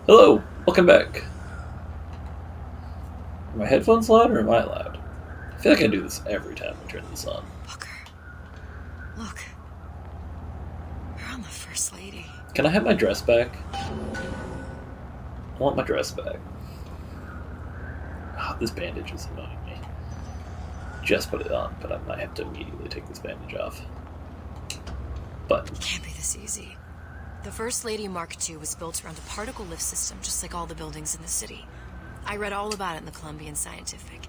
Hello, welcome back. Are my headphones loud or am I loud? I feel like I do this every time I turn this on. Booker, look. You're on the First Lady. Can I have my dress back? I want my dress back. Oh, this bandage is annoying me. Just put it on, but I might have to immediately take this bandage off. But Can't be this easy. The First Lady Mark II was built around a particle lift system, just like all the buildings in the city. I read all about it in the Columbian Scientific.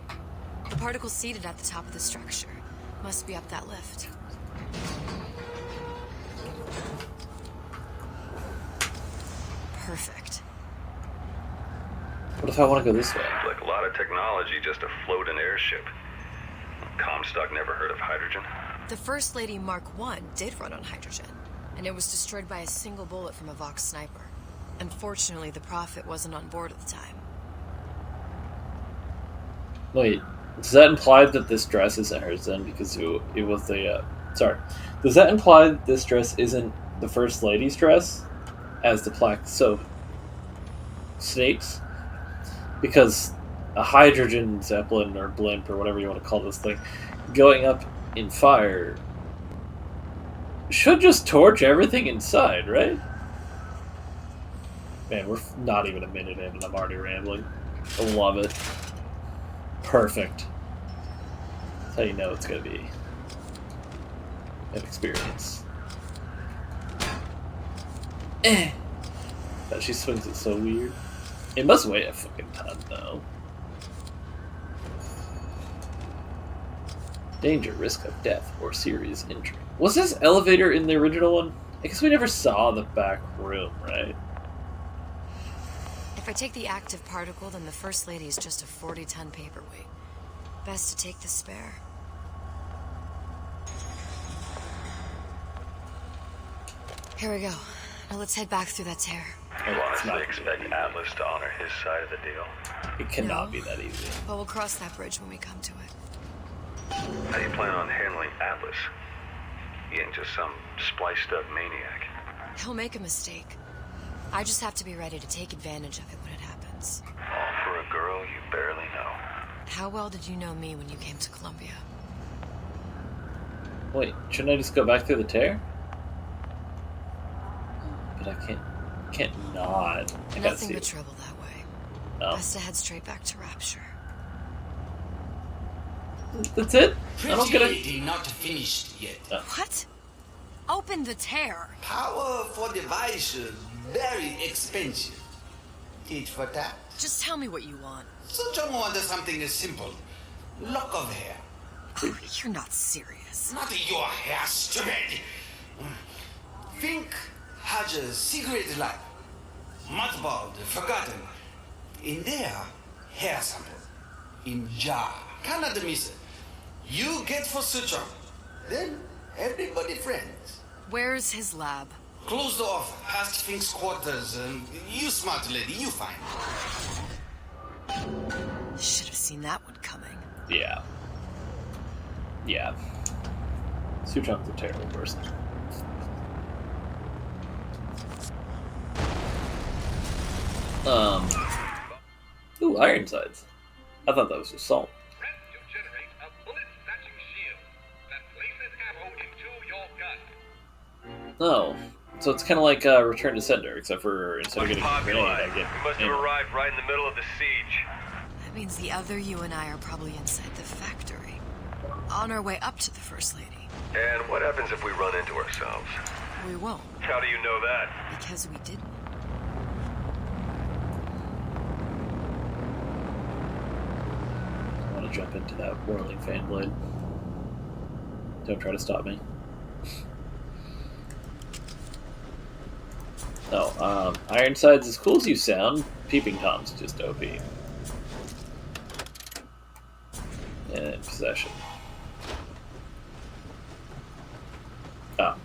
The particles seated at the top of the structure must be up that lift. Perfect. what if I want to go this way? Seems like a lot of technology just to float an airship. Comstock never heard of hydrogen. The First Lady Mark I did run on hydrogen, and it was destroyed by a single bullet from a Vox sniper. Unfortunately, the Prophet wasn't on board at the time. Wait, does that imply that this dress isn't hers then? Because it was the... sorry. Does that imply that this dress isn't the First Lady's dress? As the plaque so states? Because a hydrogen zeppelin or blimp or whatever you want to call this thing going up in fire should just torch everything inside, right? Man, we're not even a minute in and I'm already rambling. I love it. Perfect. That's how you know it's going to be an experience. But she swings it so weird. It must weigh a fucking ton, though. Danger, risk of death, or serious injury. Was this elevator in the original one? I guess we never saw the back room, right? If I take the active particle, then the First Lady is just a 40-ton paperweight. Best to take the spare. Here we go. Now let's head back through that tear. You honestly expect Atlas to honor his side of the deal? It cannot No. be that easy. But we'll cross that bridge when we come to it. How do you plan on handling Atlas? He ain't just some spliced-up maniac. He'll make a mistake. I just have to be ready to take advantage of it when it happens. All for a girl you barely know. How well did you know me when you came to Columbia? Wait, shouldn't I just go back through the tear? But I can't not. I gotta Nothing see but it. trouble that way. No. Best to head straight back to Rapture. That's it? I don't Pretty get it. lady not finished yet. What? Open the tear. Power for device very expensive. Tit for tat. Just tell me what you want. Such a wonder something is simple. Lock of hair. You're not serious. Not your hair, stupid. Think has a secret life. Mothballed, forgotten. In there, hair sample. In jar. Cannot miss it. You get for suture. Then everybody friends. Where's his lab? Closed off, past Fink's quarters. You smart lady, you find. Should have seen that one coming. Yeah. Yeah. Suchong's a terrible person. Ooh, Ironsides. I thought that was just salt. Press to generate a bullet-snatching shield that places ammo into your gun. Oh. So it's kind of like Return to Sender, except for instead of getting a grenade, I get We must have ammo. arrived right in the middle of the siege. That means the other you and I are probably inside the factory. On our way up to the First Lady. And what happens if we run into ourselves? We won't, How do you know that? because we didn't. I want to jump into that whirling fan blade. Don't try to stop me. Oh, Ironsides, as cool as you sound, Peeping Tom's just OP. And possession. Oh.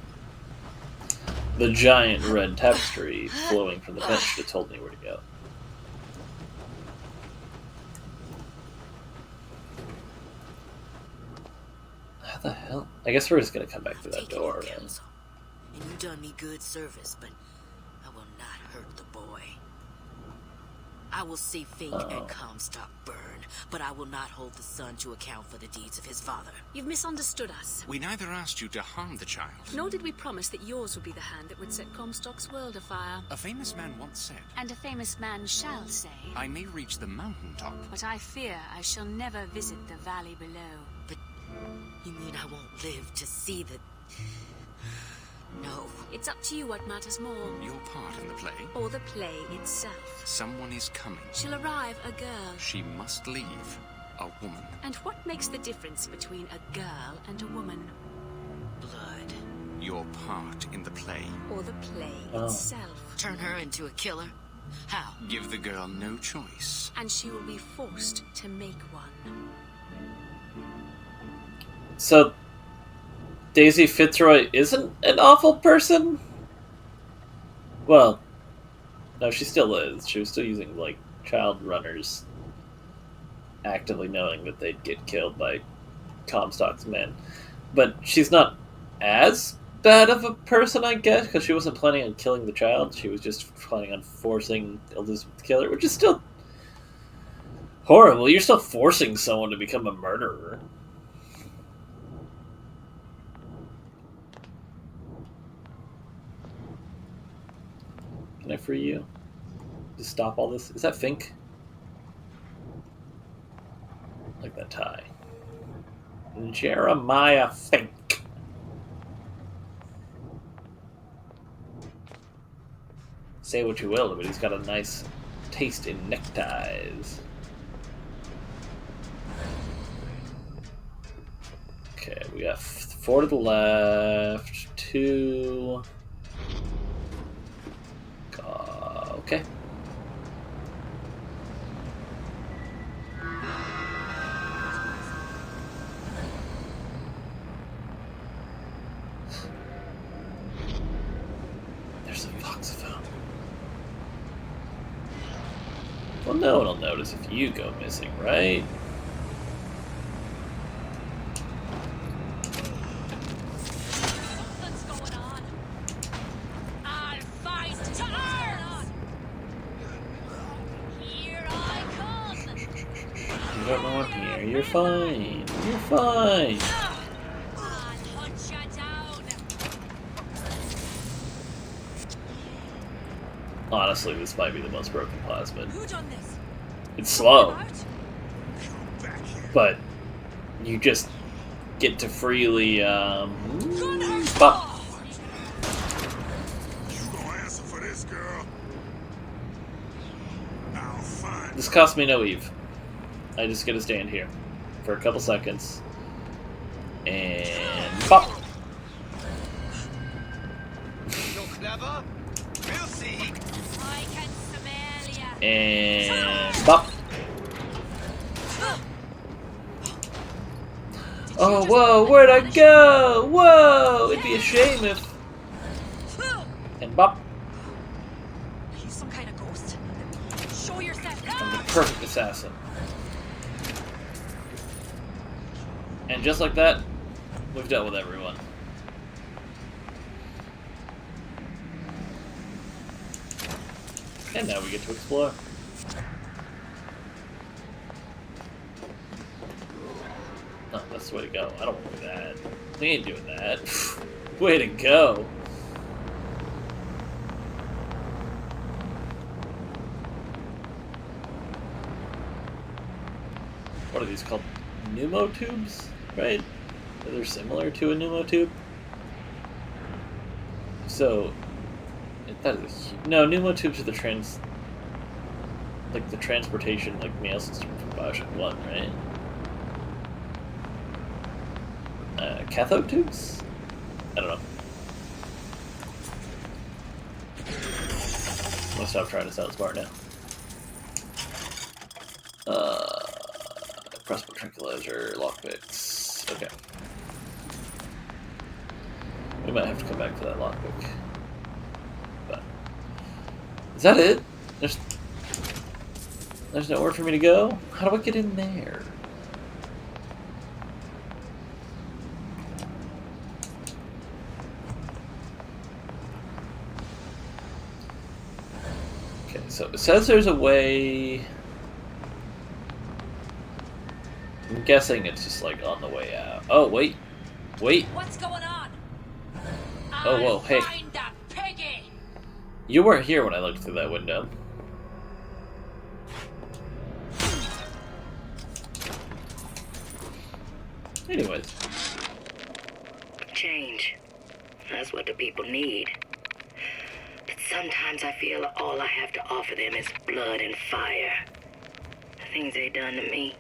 The giant red tapestry flowing from the bench that told me where to go. How the hell? I guess we're just gonna come back through that Take your door, man. counsel, and you done me good service, but I will not hurt the boy. I will see Fink and Comstock burn, but I will not hold the son to account for the deeds of his father. You've misunderstood us. We neither asked you to harm the child. Nor did we promise that yours would be the hand that would set Comstock's world afire. A famous man once said, And a famous man shall say, I may reach the mountaintop. but I fear I shall never visit the valley below. But you mean I won't live to see the... No. It's up to you what matters more. Your part in the play? Or the play itself. Someone is coming. She'll arrive a girl. She must leave. A woman. And what makes the difference between a girl and a woman? Blood. Your part in the play. Or the play itself. Turn her into a killer? How? Give the girl no choice. And she will be forced to make one. So, Daisy Fitzroy isn't an awful person? Well, no, she still is. She was still using, like, child runners, actively knowing that they'd get killed by Comstock's men. But she's not as bad of a person, I guess, because she wasn't planning on killing the child. She was just planning on forcing Elizabeth to kill her, which is still horrible. You're still forcing someone to become a murderer. Can I free you? To stop all this? Is that Fink? I like that tie. Jeremiah Fink. Say what you will, but he's got a nice taste in neckties. Okay, we got 4 to the left, 2... Okay. There's a voxophone. Well, no one will notice if you go missing, right? What's going on? I'll fight to earn! Here I come! You don't know I'm here. You're fine. You're fine. I'll hunt you down! Honestly, this might be the most broken plasmid. Who done this? It's slow, Out? but you just get to freely, You gonna answer for this, girl? I'll find This cost me no Eve. I just get to stand here for a couple seconds. And pop! You're clever. We'll see. I can smell ya! And pop! Oh, whoa, where'd I go? Whoa! It'd be a shame if... And bop! Are you some kind of ghost? Show yourself! I'm the perfect assassin. And just like that, we've dealt with everyone. And now we get to explore. Oh, that's the way to go. I don't want to do that. We ain't doing that. Way to go. What are these called? Pneumotubes? Right? They're similar to a pneumotube? So, that is no, pneumotubes are the the transportation, like, mail system from BioShock 1, right? Cathode tubes? I don't know. I'm gonna stop trying to sound smart now. Crossbow tranquilizer, lockpicks. Okay. We might have to come back to that lockpick. But is that it? There's nowhere for me to go? How do I get in there? Okay, So it says there's a way. I'm guessing it's just like on the way out. Oh wait, wait. What's going on? Oh whoa, hey. Find that piggy! You weren't here when I looked through that window. Anyways. Change. That's what the people need. But sometimes I feel all I have to offer them is blood and fire. The things they done to me,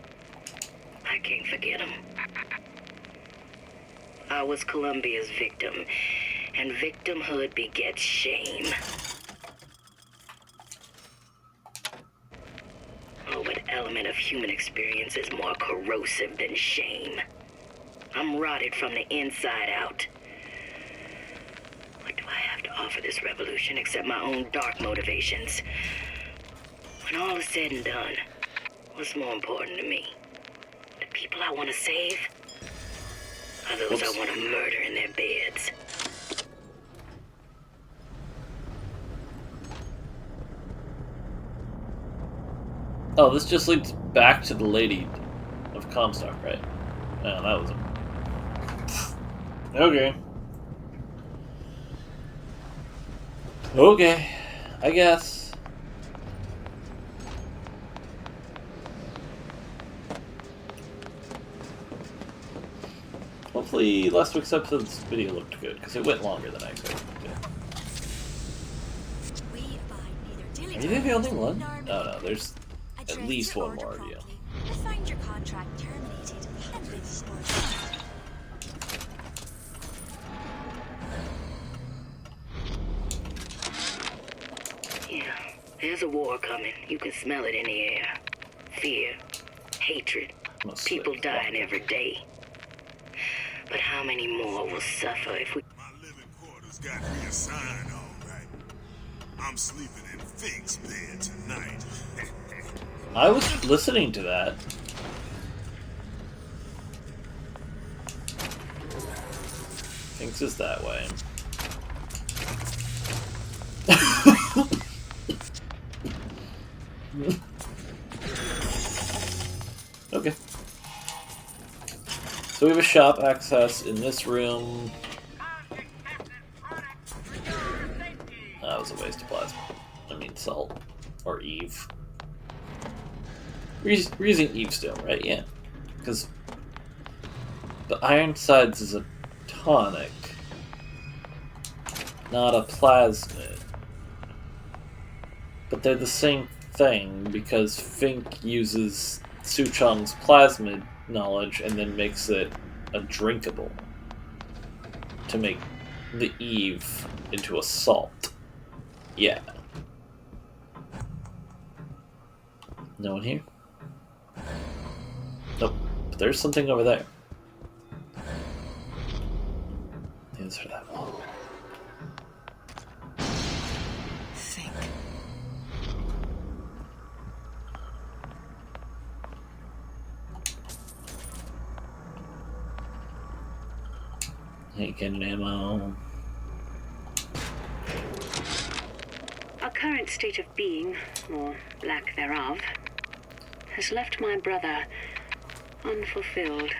I can't forget them. I was Columbia's victim, and victimhood begets shame. Oh, what element of human experience is more corrosive than shame? I'm rotted from the inside out. What do I have to offer this revolution except my own dark motivations? When all is said and done, what's more important to me? The people I want to save? Or those I want to murder in their beds? Oh, this just leads back to the lady of Comstock, right? Oh, that was a... Okay. Okay, I guess. Hopefully last week's episode's video looked good, because it went longer than I expected it to. Are you the only one? Oh no, there's at least one more of you. Find your contract terminated and leave the store. Yeah, there's a war coming. You can smell it in the air. Fear, hatred, people dying every day. But how many more will suffer if we... My living quarters got reassigned, all right. I'm sleeping in Fink's bed tonight. I was listening to that. Thinks is that way. Okay. So we have a shop access in this room. That was a waste of plasma. I mean salt. Or Eve. We're using Eve still, right? Yeah. Because the Ironsides is a tonic, not a plasmid. But they're the same thing because Fink uses Suchong's plasmid knowledge and then makes it a drinkable to make the Eve into a salt. Yeah. No one here? Nope. But there's something over there. Answer that wall. Think. Ain't getting ammo. Our current state of being, or lack thereof, has left my brother unfulfilled.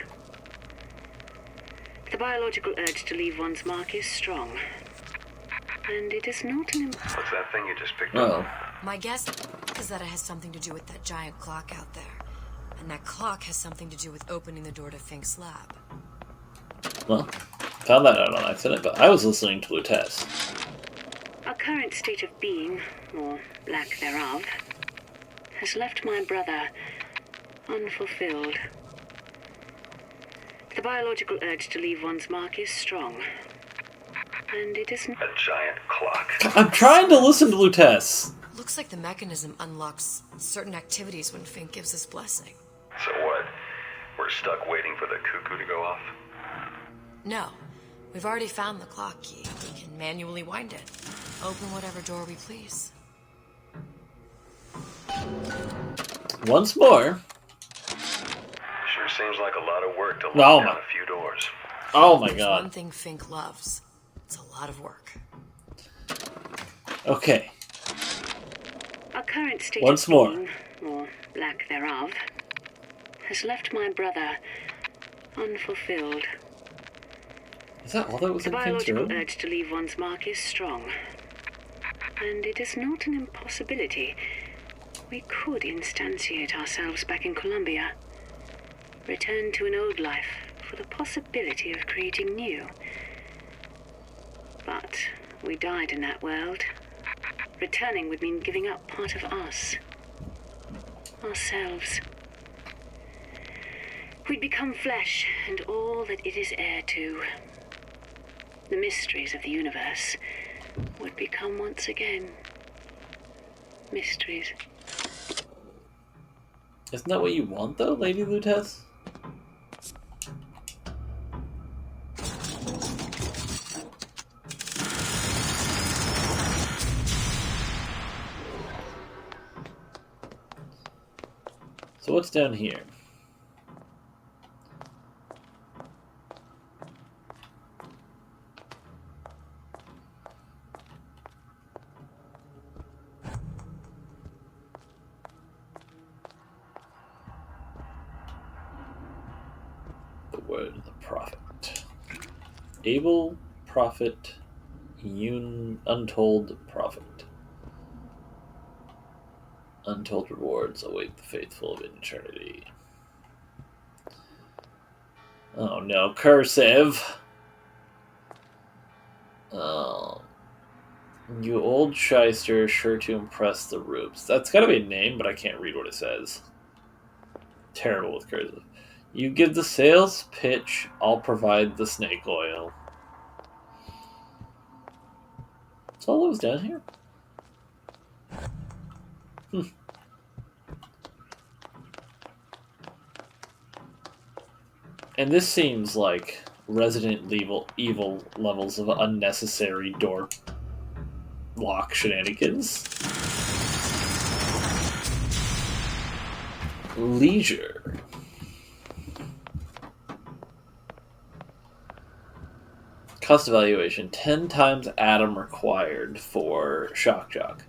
The biological urge to leave one's mark is strong. And it is not an... What's that thing you just picked up? My guess is that it has something to do with that giant clock out there. And that clock has something to do with opening the door to Fink's lab. Well, found that out on accident, but I was listening to Lutess. Our current state of being, or lack thereof, has left my brother unfulfilled. The biological urge to leave one's mark is strong. And it isn't... A giant clock. I'm trying to listen to Lutess. Looks like the mechanism unlocks certain activities when Fink gives his blessing. So what? We're stuck waiting for the cuckoo to go off? No. We've already found the clock key. We can manually wind it. Open whatever door we please. Once more. Sure seems like a lot of work to lock down a few doors. Oh my There's god. one thing Fink loves. It's a lot of work. Okay. current state Once of more. being, or lack thereof, has left my brother unfulfilled. Is that all that was The in Fink's biological room? urge to leave one's mark is strong. And it is not an impossibility. We could instantiate ourselves back in Columbia. Return to an old life for the possibility of creating new. But we died in that world. Returning would mean giving up part of us. Ourselves. We'd become flesh and all that it is heir to. The mysteries of the universe would become once again mysteries. Isn't that what you want, though, Lady Lutess? So what's down here? The word of the prophet. Able prophet, untold prophet. Untold rewards await the faithful of eternity. Oh no, cursive! Oh. You old shyster, sure to impress the rubes. That's gotta be a name, but I can't read what it says. Terrible with cursive. You give the sales pitch, I'll provide the snake oil. That's all that was down here? And this seems like Resident Evil levels of unnecessary door lock shenanigans. Leisure. Cost evaluation 10 times atom required for Shock Jock.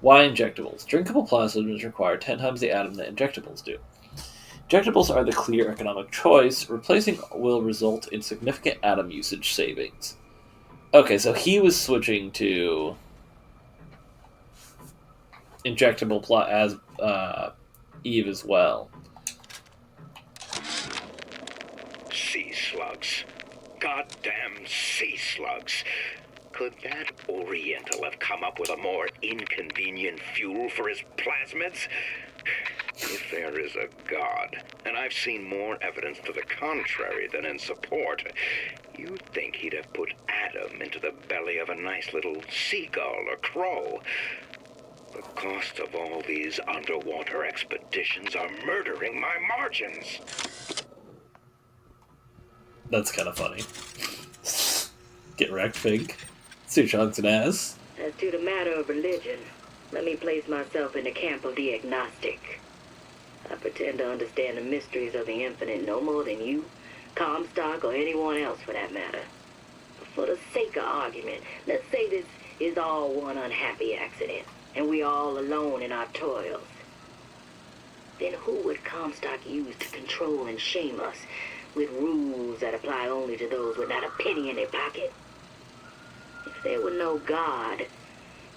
Why injectables? Drinkable plasmids require 10 times the atom that injectables do. Injectables are the clear economic choice. Replacing will result in significant atom usage savings. Okay, so he was switching to injectable as Eve as well. Sea slugs. Goddamn sea slugs. Could that Oriental have come up with a more inconvenient fuel for his plasmids? If there is a God, and I've seen more evidence to the contrary than in support, you'd think he'd have put Adam into the belly of a nice little seagull or crow. The cost of all these underwater expeditions are murdering my margins. That's kind of funny. Get wrecked, Fink. Suchong's an ass. As to the matter of religion, let me place myself in the camp of the agnostic. I pretend to understand the mysteries of the infinite no more than you, Comstock, or anyone else for that matter. But for the sake of argument, let's say this is all one unhappy accident, and we're all alone in our toils. Then who would Comstock use to control and shame us with rules that apply only to those with not a penny in their pocket? If there were no God,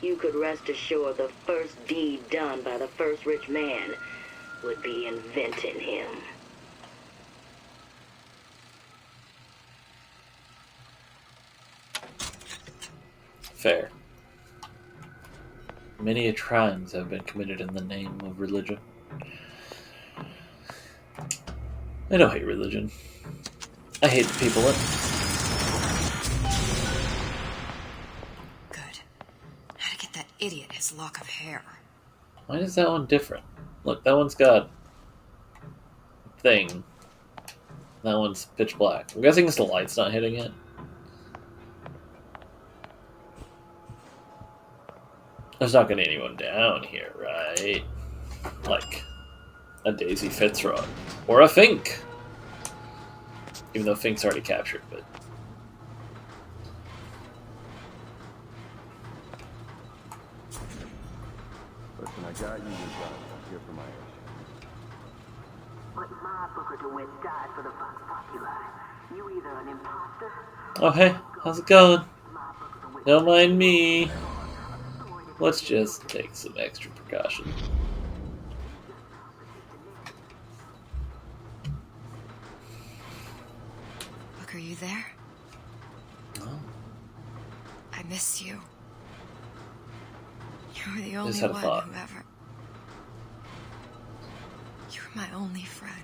you could rest assured the first deed done by the first rich man would be inventing him. Fair. Many crimes have been committed in the name of religion. I don't hate religion. I hate the people in it. Good. How to get that idiot his lock of hair. Why is that one different? Look, that one's got a thing. That one's pitch black. I'm guessing it's the light's not hitting it. There's not gonna be anyone down here, right? Like a Daisy Fitzroy. Or a Fink! Even though Fink's already captured, but... Where can I got you, your gun. Here for my airship. But my Booker DeWitt died for the Vox Populi. You either an imposter... Oh, hey. How's it going? Don't mind me. Let's just take some extra precaution. Look, are you there? Oh. I miss you. You were the only Just had a one thought. who ever... You were my only friend.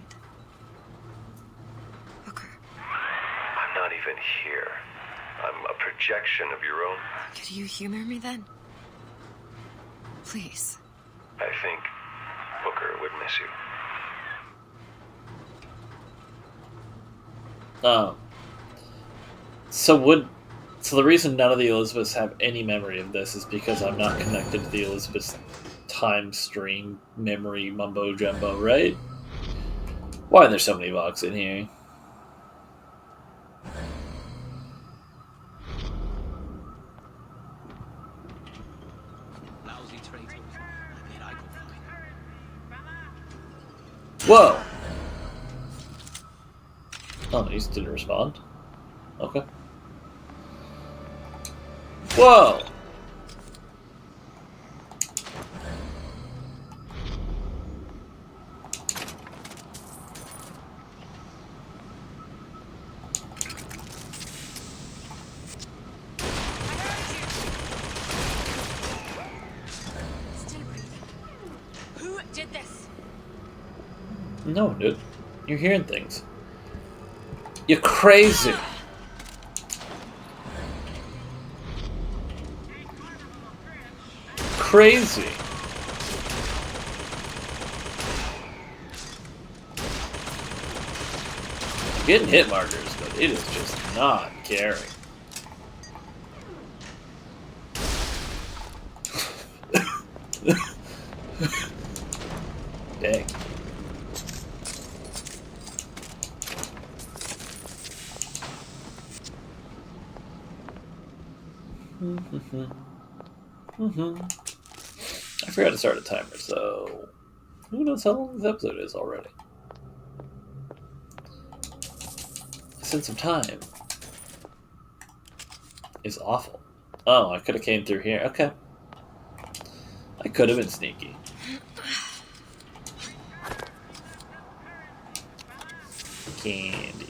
Booker, I'm not even here. I'm a projection of your own. could you humor me then? Please. I think Booker would miss you. So the reason none of the Elizabeths have any memory of this is because I'm not connected to the Elizabeth's time stream memory mumbo jumbo, right? Why are there so many bugs in here? Lousy traitors. I bet I could find. Whoa! Oh, he just didn't respond. Okay. Whoa! Still breathing. Who did this? No, dude. You're hearing things. You're crazy. Crazy. Getting hit markers, but it is just not caring. Dang. I forgot to start a timer, so who knows how long this episode is already. A sense of time is awful. Oh, I could have came through here. Okay. I could have been sneaky. Candy.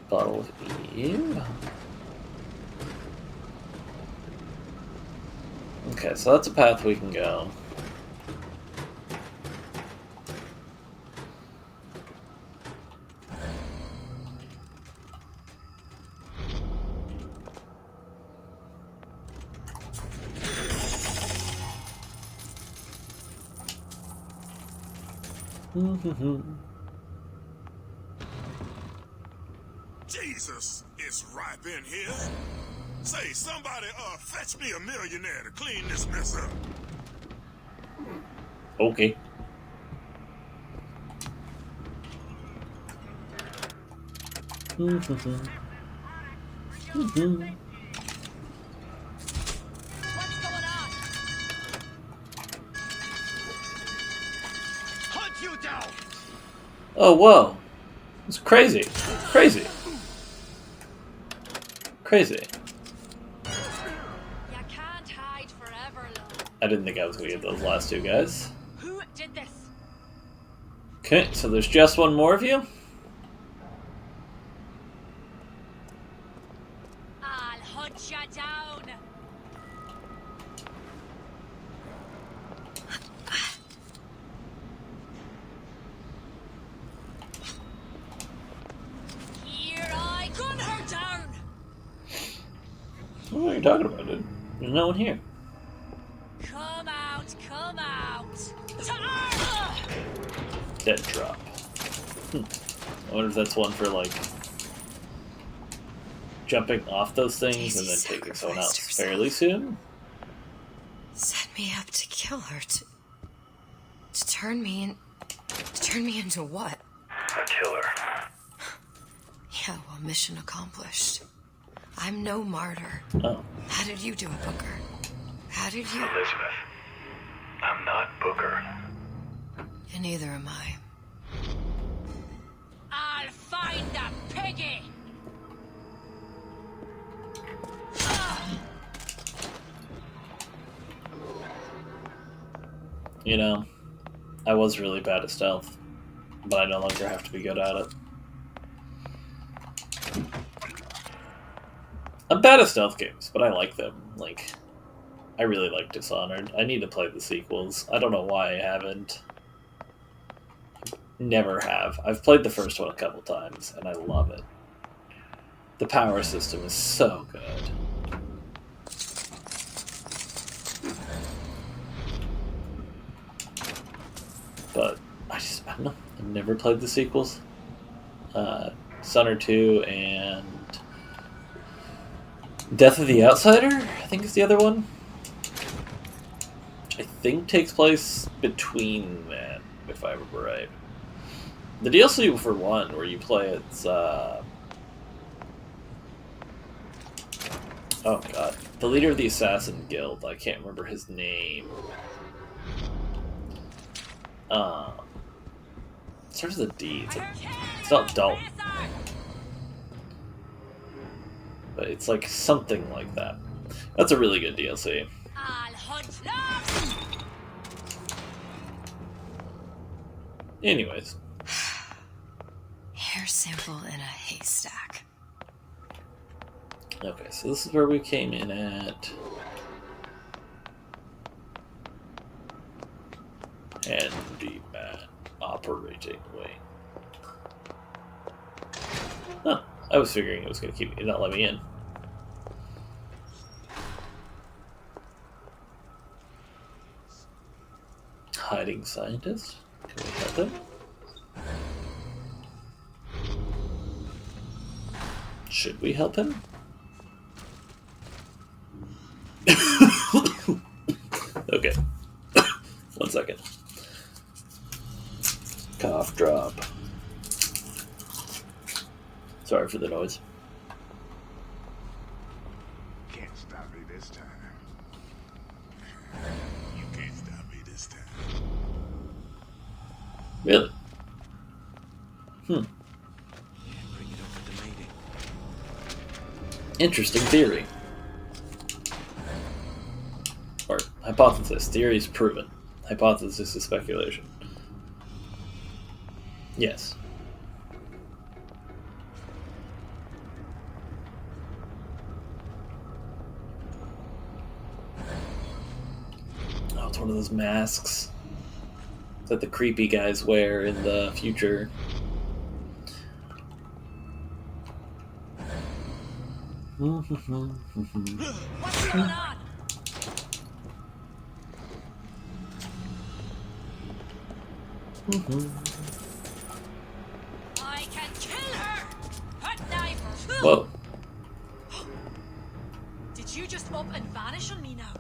Bottle of Eve. Okay, so that's a path we can go. Jesus, it's ripe in here. Say, somebody, fetch me a millionaire to clean this mess up. Okay. What's going on? Hunt you down! Oh, whoa. It's crazy. Crazy. Crazy. You can't hide forever, love. I didn't think I was going to get those last two guys. Who did this? Okay, so there's just one more of you? I'll hunt you down. Here I gun her down. What are you talking about, dude? There's no one here. Come out, come out. Dead drop. I wonder if that's one for, like, jumping off those things and then taking someone out fairly soon? Set me up to kill her, to turn me into what? A killer. Yeah, well, mission accomplished. I'm no martyr. Oh. How did you do it, Booker? How did you... Elizabeth. And neither am I. I'll find the piggy! You know, I was really bad at stealth, but I no longer have to be good at it. I'm bad at stealth games, but I like them. Like, I really like Dishonored. I need to play the sequels. I don't know why I haven't. Never have. I've played the first one a couple times, and I love it. The power system is so good. But I don't know. I've never played the sequels. Dishonored 2 and Death of the Outsider, I think is the other one. Which I think takes place between that, if I remember right. The DLC for 1, where you play it's oh god. The leader of the Assassin Guild, I can't remember his name. It starts with a D. It's not Dalton. But it's like something like that. That's a really good DLC. Anyways. Hair sample in a haystack. Okay, so this is where we came in at. Handyman operating wing. Huh. I was figuring it was going to keep not let me in. Hiding scientist? Can we help him? Should we help him? Okay. 1 second. Cough drop. Sorry for the noise. Can't stop me this time. You can't stop me this time. Really? Interesting theory. Or hypothesis. Theory is proven. Hypothesis is speculation. Yes. Oh, it's one of those masks that the creepy guys wear in the future. What's going on? I can kill her! Hot knife! Whoa. Did you just up and vanish on me now?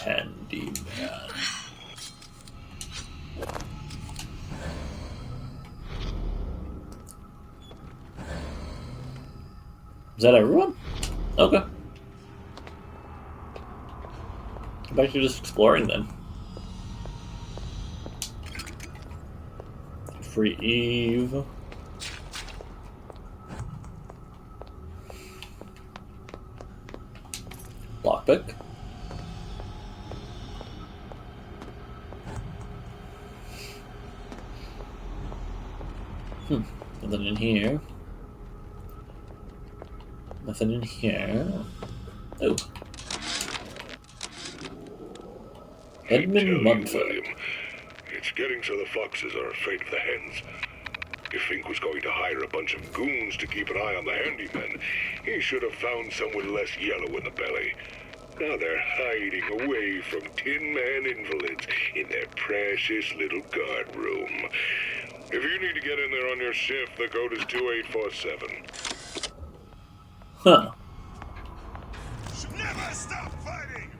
Handyman. Is that everyone? Okay. Back to just exploring then. Free Eve. Lockpick. Nothing in here. Nothing in here. Oh. Edmund Mumford. William, it's getting so the foxes are afraid of the hens. If Fink was going to hire a bunch of goons to keep an eye on the handymen, he should have found someone less yellow in the belly. Now they're hiding away from Tin Man invalids in their precious little guard room. If you need to get in there on your shift, the code is 2847. Huh. Should never stop fighting!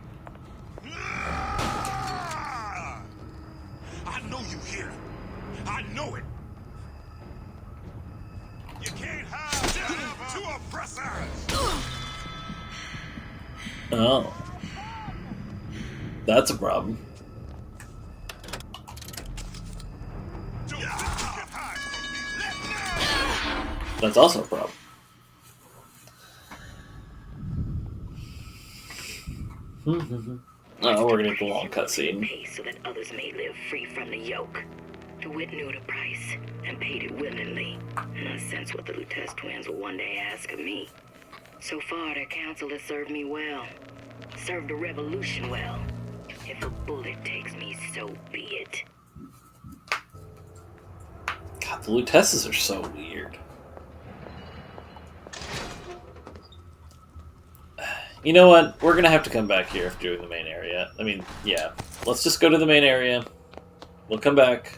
I know you here. I know it. You can't hide too afraid. Oh. That's a problem. That's also a problem. Oh, we're gonna get the long cutscene. So that others may live free from the yoke. DeWitt knew the price and paid it willingly. And I sense what the Lutece twins will one day ask of me. So far, their counsel has served me well. Served the revolution well. If a bullet takes me, so be it. God, the Luteces are so weird. You know what? We're gonna have to come back here after doing the main area. I mean, yeah. Let's just go to the main area. We'll come back.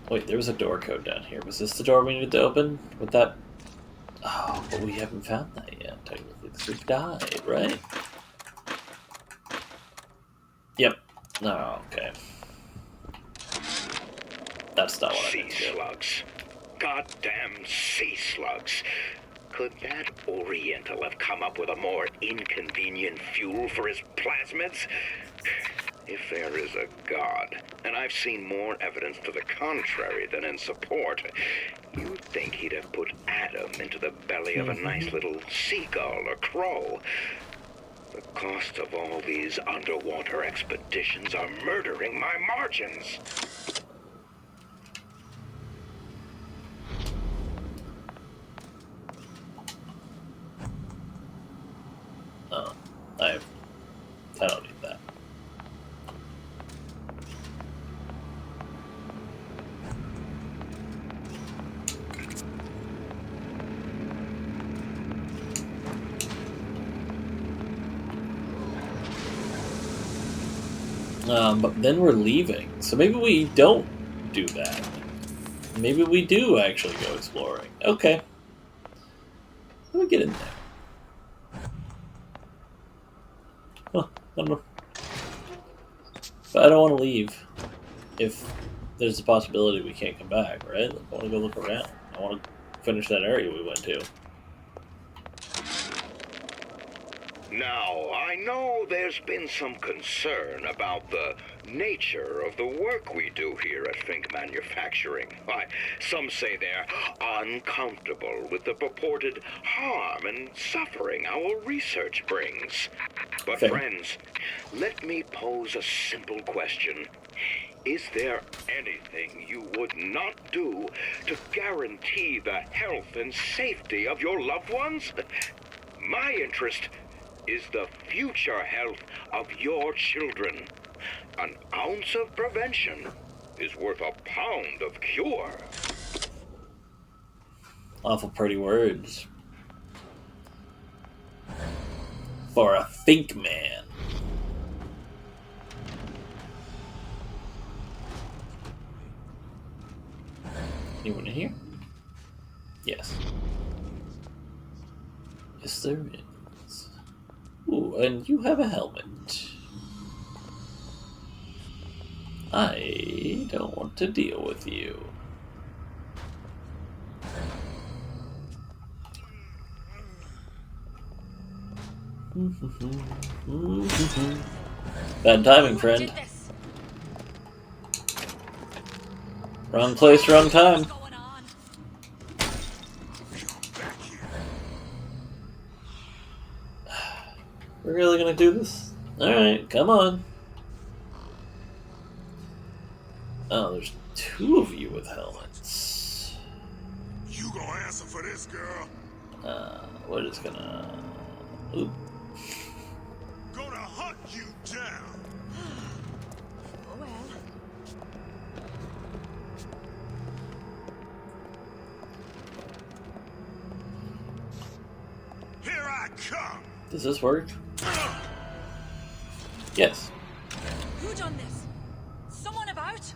Wait, there was a door code down here. Was this the door we needed to open? With that... Oh, but we haven't found that yet, technically, because we've died, right? Yep. Oh, okay. That's not what I meant to do. Sea slugs. Goddamn sea slugs. Could that Oriental have come up with a more inconvenient fuel for his plasmids? If there is a God, and I've seen more evidence to the contrary than in support, you'd think he'd have put Adam into the belly of a nice little seagull or crow. The cost of all these underwater expeditions are murdering my margins. Oh, I don't need that. But then we're leaving, so maybe we don't do that. Maybe we do actually go exploring. Okay. Let me get in there. Huh, I don't know. But I don't want to leave if there's a possibility we can't come back, right? I want to go look around. I want to finish that area we went to. Now, I know there's been some concern about the nature of the work we do here at Fink Manufacturing. Why, some say they're uncomfortable with the purported harm and suffering our research brings. But Fair. friends, let me pose a simple question. Is there anything you would not do to guarantee the health and safety of your loved ones? My interest is the future health of your children. An ounce of prevention is worth a pound of cure. Awful pretty words. For a Fink man. Anyone in here? Yes. Yes, there is. Ooh, and you have a helmet. I don't want to deal with you. Bad timing, friend. Wrong place, wrong time. We're really gonna do this? Alright, come on. Oh, there's two of you with helmets. You gonna answer for this, girl? What is gonna... Oop. Gonna hunt you down. Oh well. Here I come. Does this work? Yes. Who done this? Someone about?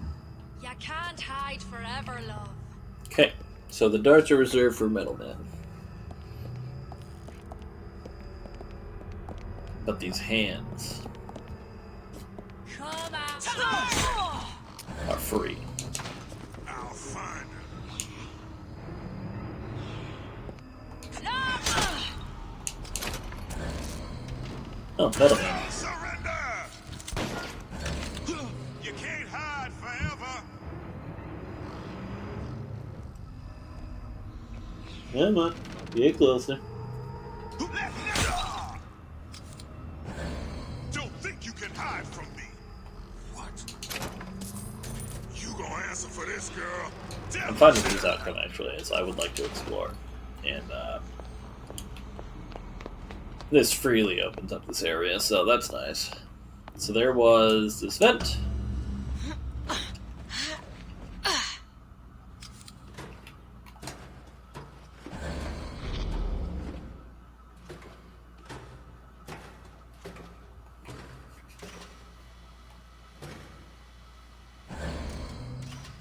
You can't hide forever, love. Okay, so the darts are reserved for metal men. But these hands are free. I'll find her. Oh, metal hand. Surrender! You can't hide forever. Come on, get closer. Don't think you can hide from me. What? You gonna answer for this, girl? I'm fine with this outcome, actually, as I would like to explore. And, this freely opens up this area, so that's nice. So there was this vent.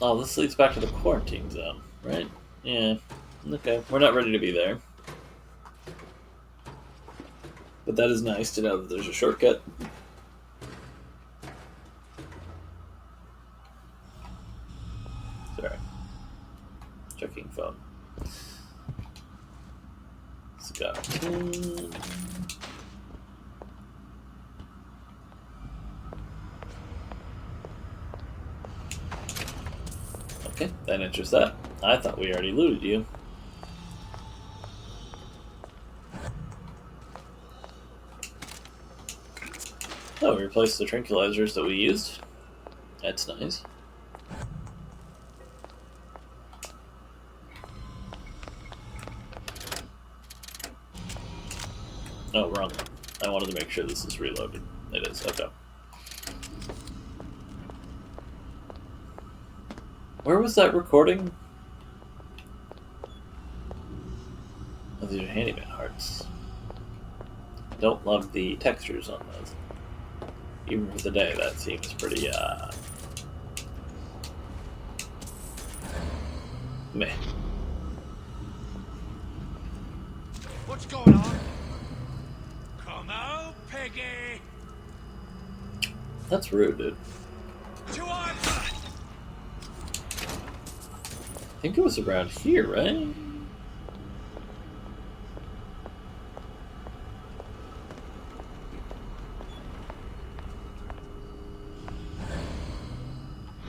Oh, this leads back to the quarantine zone, right? Yeah. Okay, we're not ready to be there. But that is nice to know that there's a shortcut. Sorry. Checking phone. Let's go. Okay, that answers that. I thought we already looted you. Oh, we replaced the tranquilizers that we used. That's nice. Oh, wrong one. I wanted to make sure this is reloaded. It is, okay. Where was that recording? Oh, these are handyman hearts. Don't love the textures on those. Even for the day, that seems pretty, meh. What's going on? Come out, Peggy! That's rude, dude. To our I think it was around here, right?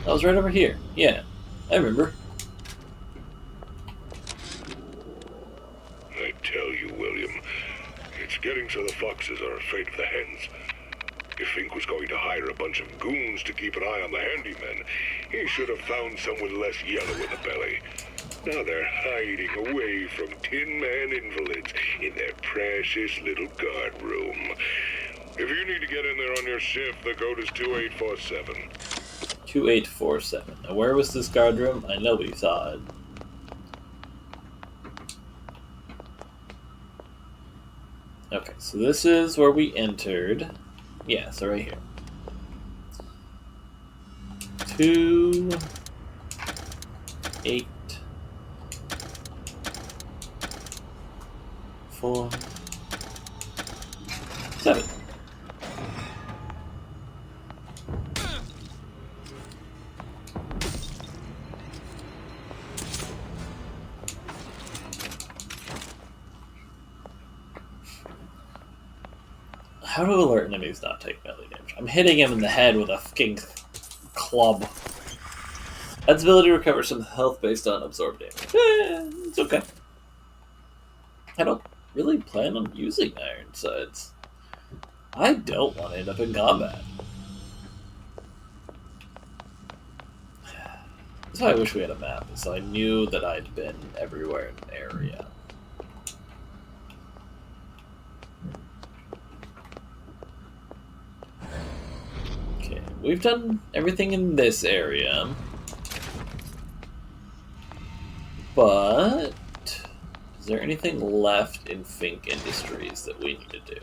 That was right over here. Yeah, I remember. I tell you, William, it's getting so the foxes are afraid of the hens. If Fink was going to hire a bunch of goons to keep an eye on the handymen, he should have found someone less yellow in the belly. Now they're hiding away from Tin Man invalids in their precious little guard room. If you need to get in there on your shift, the code is 2847. 2847. Now, where was this guard room? I know we saw it. Okay, so this is where we entered. Yeah, so right here. 2, 8, 4, 7. How do alert enemies not take melee damage? I'm hitting him in the head with a fucking club. Adds ability to recover some health based on absorbed damage. It's okay. I don't really plan on using iron sights. I don't want to end up in combat. That's why I wish we had a map, so I knew that I'd been everywhere in an area. Okay, we've done everything in this area. But is there anything left in Fink Industries that we need to do?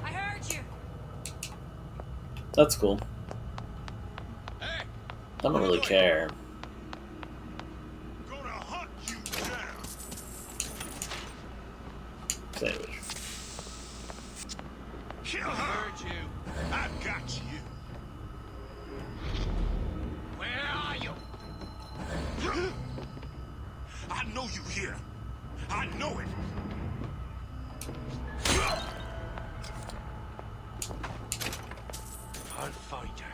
I heard you. That's cool. I don't really care. Gonna hunt you down. sandwich. Kill her! Heard you. I've got you. Where are you? I know you here. I know it. I'll find her.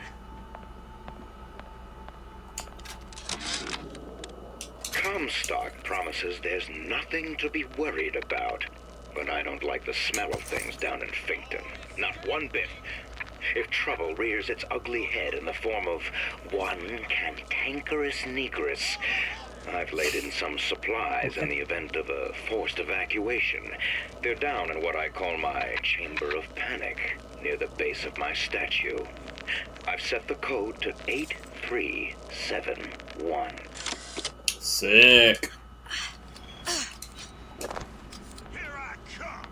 Comstock promises there's nothing to be worried about. But I don't like the smell of things down in Finkton. Not one bit. If trouble rears its ugly head in the form of one cantankerous negress, I've laid in some supplies in the event of a forced evacuation. They're down in what I call my chamber of panic, near the base of my statue. I've set the code to 8371. Sick. Here I come.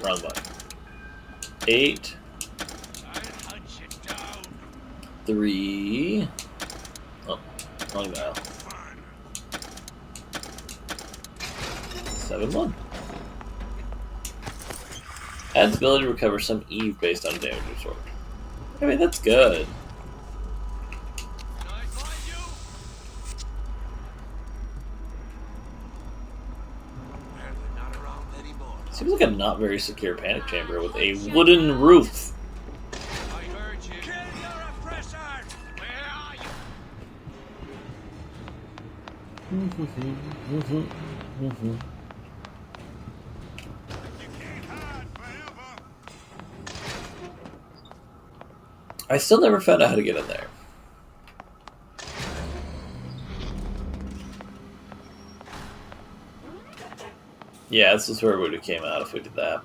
Wrong button. 8, 3. Oh, wrong dial. 7, 1. Adds ability to recover some Eve based on damage absorbed. I mean, that's good. Seems like a not very secure panic chamber with a wooden roof. I heard you. Kill your oppressor. Where are you? I still never found out how to get in there. Yeah, this is where it would have came out if we did that.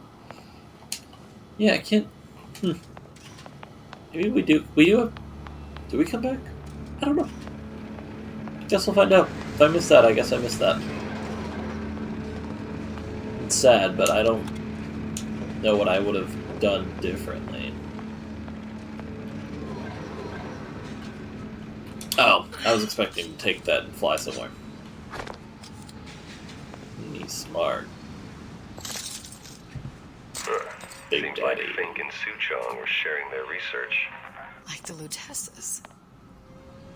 Yeah, I can't. Maybe we do. Do we come back? I don't know. Guess we'll find out. If I missed that, I guess I missed that. It's sad, but I don't know what I would have done differently. Oh, I was expecting to take that and fly somewhere. He's smart. Big Seems Daddy. like Fink and Suchong were sharing their research. Like the Lutesses.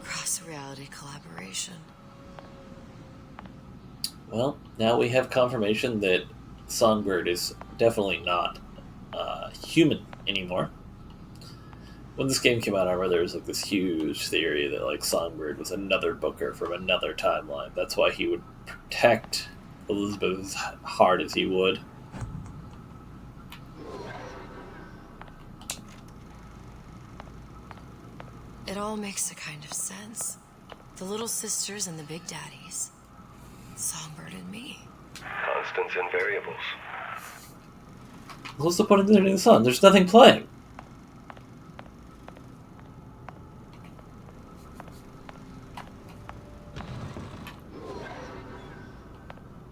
Cross-reality collaboration. Well, now we have confirmation that Songbird is definitely not human anymore. When this game came out, I remember there was like this huge theory that like Songbird was another Booker from another timeline. That's why he would protect Elizabeth as hard as he would. It all makes a kind of sense. The little sisters and the big daddies. Songbird and me. Constants and variables. What's the point of turning this on? There's nothing playing.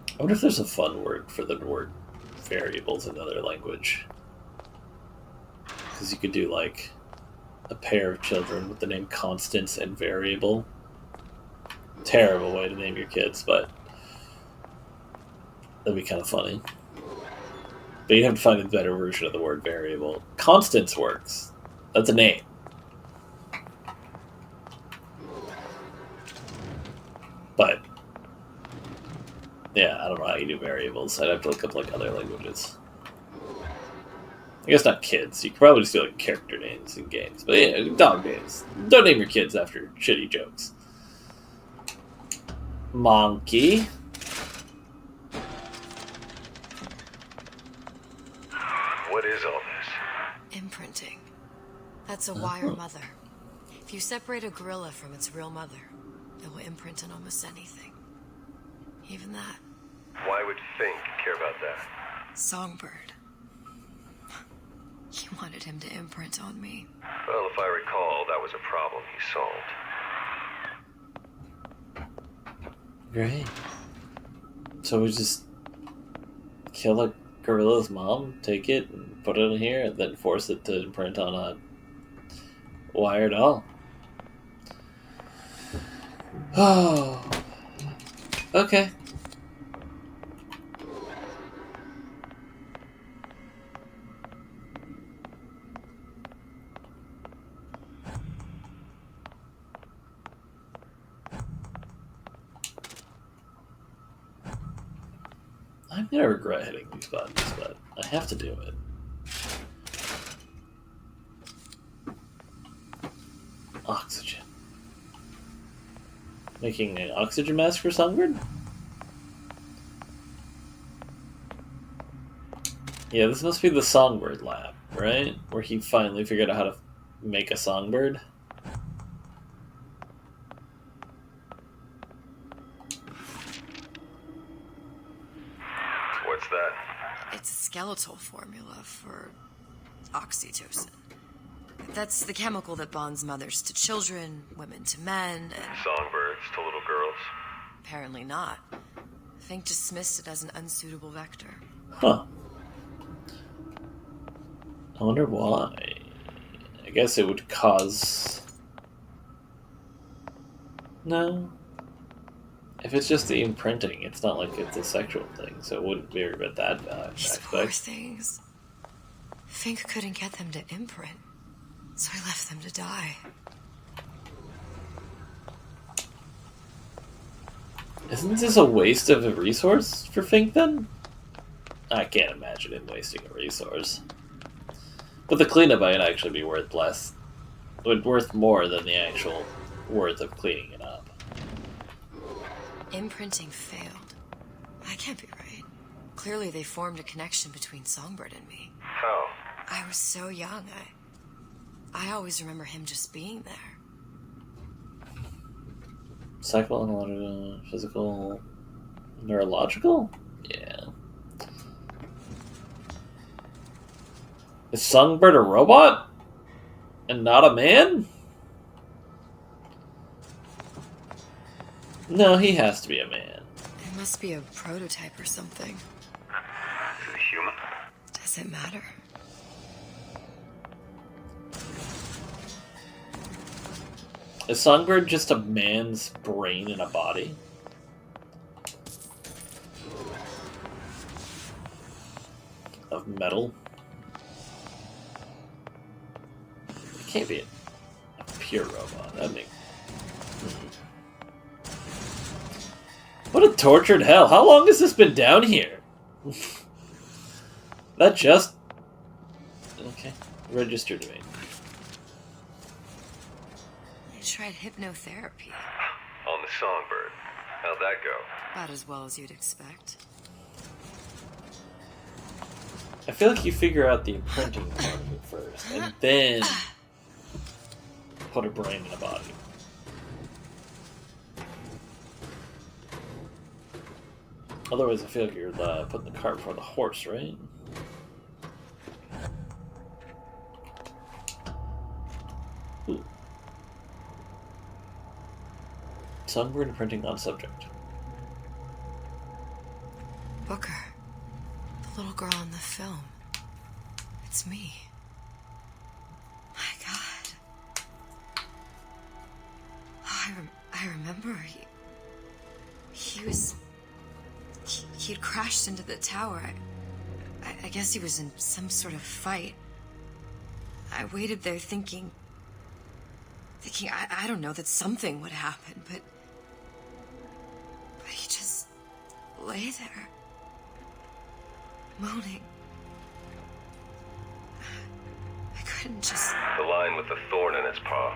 I wonder if there's a fun word for the word variables in another language. Because you could do like a pair of children with the name Constance and Variable. Terrible way to name your kids, but that'd be kind of funny. But you'd have to find a better version of the word variable. Constance works. That's a name. But yeah, I don't know how you do variables. I'd have to look up like other languages. I guess not kids. You could probably just do like character names in games. But yeah, dog names. Don't name your kids after shitty jokes. Monkey. What is all this? Imprinting. That's a wire mother. If you separate a gorilla from its real mother, it will imprint on almost anything. Even that. Why would Fink care about that? Songbird. He wanted him to imprint on me. Well, if I recall, that was a problem he solved. Great. So we just kill a gorilla's mom, take it, and put it in here, and then force it to imprint on a wire doll. Oh. Okay. I'm gonna regret hitting these buttons, but I have to do it. Oxygen. Making an oxygen mask for Songbird? Yeah, this must be the Songbird lab, right? Where he finally figured out how to make a songbird. What's that? It's a skeletal formula for oxytocin. That's the chemical that bonds mothers to children, women to men, and... Songbirds to little girls? Apparently not. Fink dismissed it as an unsuitable vector. Huh. I wonder why. I guess it would cause... No. If it's just the imprinting, it's not like it's a sexual thing, so it wouldn't be about that These poor things. Fink couldn't get them to imprint, so he left them to die. Isn't this a waste of a resource for Fink, then? I can't imagine him wasting a resource. But the cleanup might actually be worth less. Worth more than the actual worth of cleaning it up. Imprinting failed. That can't be right. Clearly they formed a connection between Songbird and me. How? I was so young, I always remember him just being there. Psychological, physical, neurological? Yeah. Is Songbird a robot? And not a man? No, he has to be a man. It must be a prototype or something. Is it human? Does it matter? Is Songbird just a man's brain in a body? Of metal? It can't be a pure robot. That'd make... What a tortured hell. How long has this been down here? That just... Okay. Register to me. I tried hypnotherapy. On the Songbird. How'd that go? About as well as you'd expect. I feel like you figure out the imprinting part of it first, and then put a brain in a body. Otherwise, I feel like you're putting the cart before the horse, right? Ooh. Songbird imprinting on subject. Booker. The little girl in the film. It's me. My God. Oh, I remember he was... He'd crashed into the tower. I guess he was in some sort of fight. I waited there thinking I don't know, that something would happen, but he just lay there, moaning. I couldn't just... The line with the thorn in its paw.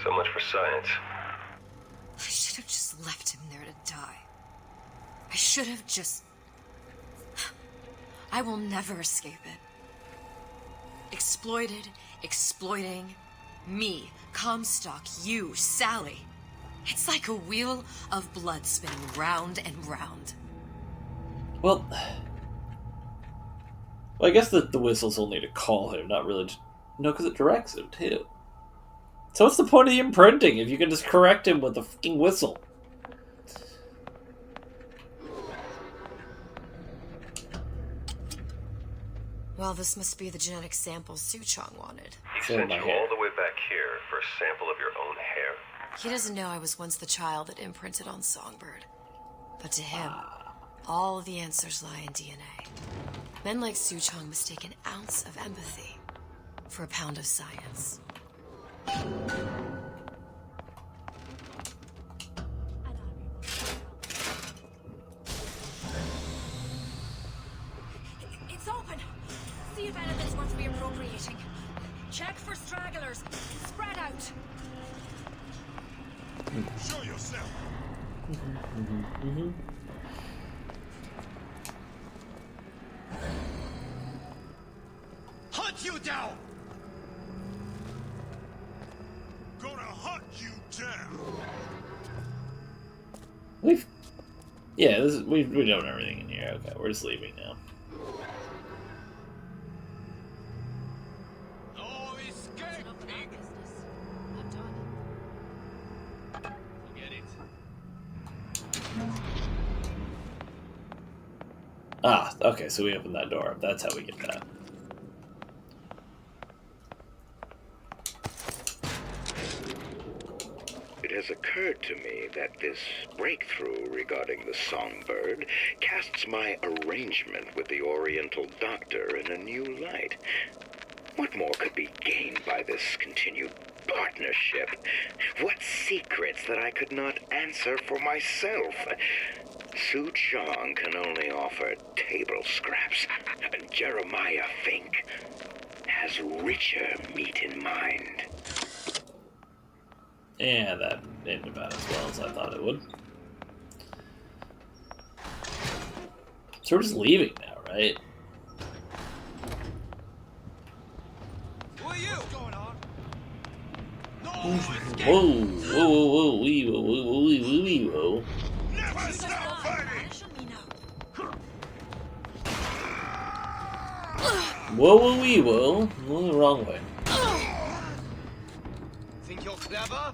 So much for science. I should have just left him there to die. I should have just... I will never escape it. Exploited, exploiting, me, Comstock, you, Sally. It's like a wheel of blood spinning round and round. Well, I guess the whistle's only to call him, not really to... No, because it directs him, too. So what's the point of the imprinting if you can just correct him with a fucking whistle? Well, this must be the genetic sample Suchong wanted. He sent you all the way back here for a sample of your own hair? He doesn't know I was once the child that imprinted on Songbird. But to him, all of the answers lie in DNA. Men like Suchong mistake an ounce of empathy for a pound of science. It's open! See if anything's worth reappropriating. Check for stragglers. Spread out. Show yourself. Hunt you down! Gonna hunt you down. We've done everything in here. Okay, we're just leaving now. No escape! I'm done. Forget it. Ah, okay, so we opened that door. That's how we get that. It has occurred to me that this breakthrough regarding the Songbird casts my arrangement with the Oriental Doctor in a new light. What more could be gained by this continued partnership? What secrets that I could not answer for myself? Su Chong can only offer table scraps, and Jeremiah Fink has richer meat in mind. Yeah, that ended about as well as I thought it would. So we're just leaving now, right? Who are you? What's going on? No escape! Whoa, whoa, whoa, whoa. Never stop fighting. Whoa. The wrong way. Think you're clever?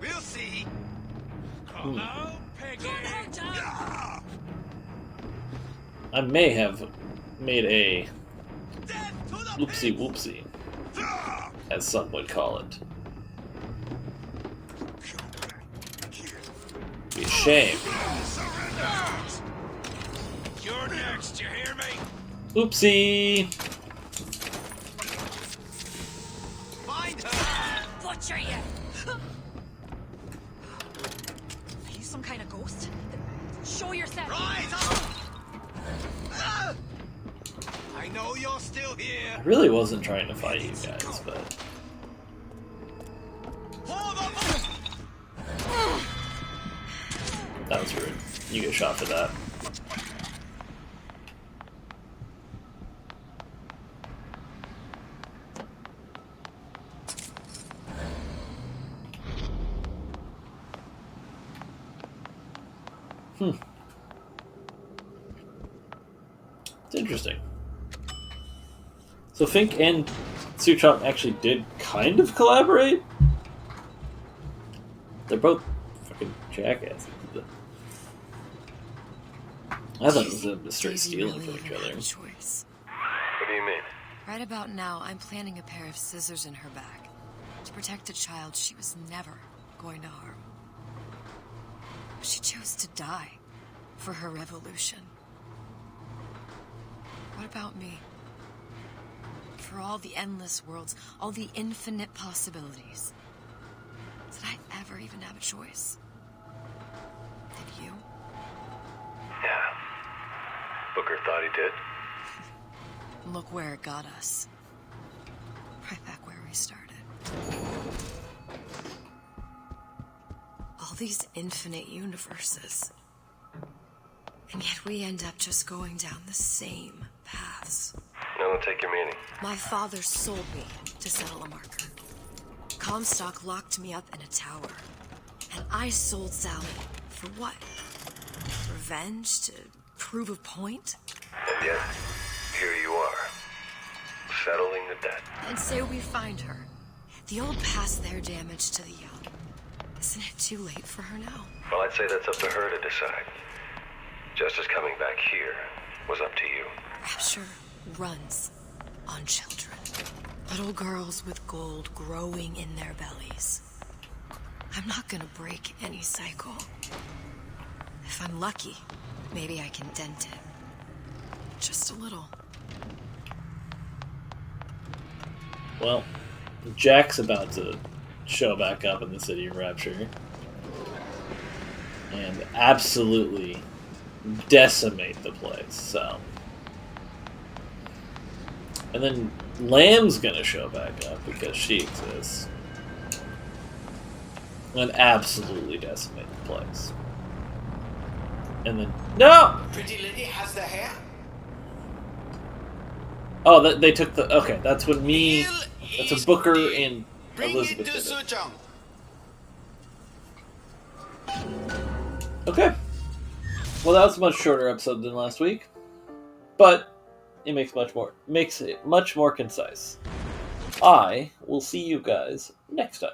We'll see. Come on, Peggy. Yeah. I may have made a oopsie whoopsie, as some would call it. Be a shame. You're next, you hear me? Oopsie. Find her! Butcher you! Are you some kind of ghost? Show yourself! Rise up! I know you're still here. I really wasn't trying to fight you guys, but that was rude. You get shot for that. It's interesting. So Fink and Suchong actually did kind of collaborate? They're both fucking jackasses. I thought it was a straight stealing from each other. Choice. What do you mean? Right about now, I'm planting a pair of scissors in her back to protect a child she was never going to harm. But she chose to die for her revolution. What about me? For all the endless worlds, all the infinite possibilities. Did I ever even have a choice? Did you? Yeah. Booker thought he did. Look where it got us. Right back where we started. All these infinite universes. And yet we end up just going down the same paths. No, don't take your meaning. My father sold me to settle a marker. Comstock locked me up in a tower. And I sold Sally for what? Revenge? To prove a point? And yet, here you are, settling the debt. And say we find her. The old past their damage to the young. Isn't it too late for her now? Well, I'd say that's up to her to decide. Justice coming back here was up to you. Rapture runs on children. Little girls with gold growing in their bellies. I'm not gonna break any cycle. If I'm lucky, maybe I can dent it. Just a little. Well, Jack's about to show back up in the City of Rapture and absolutely decimate the place, so. And then Lamb's gonna show back up because she exists. And absolutely decimate the place. And then no! Pretty lady has the hair? Oh, they took the okay, that's when me that's a Booker and Elizabeth did it. Okay. Well, that was a much shorter episode than last week. But it makes it much more concise. I will see you guys next time.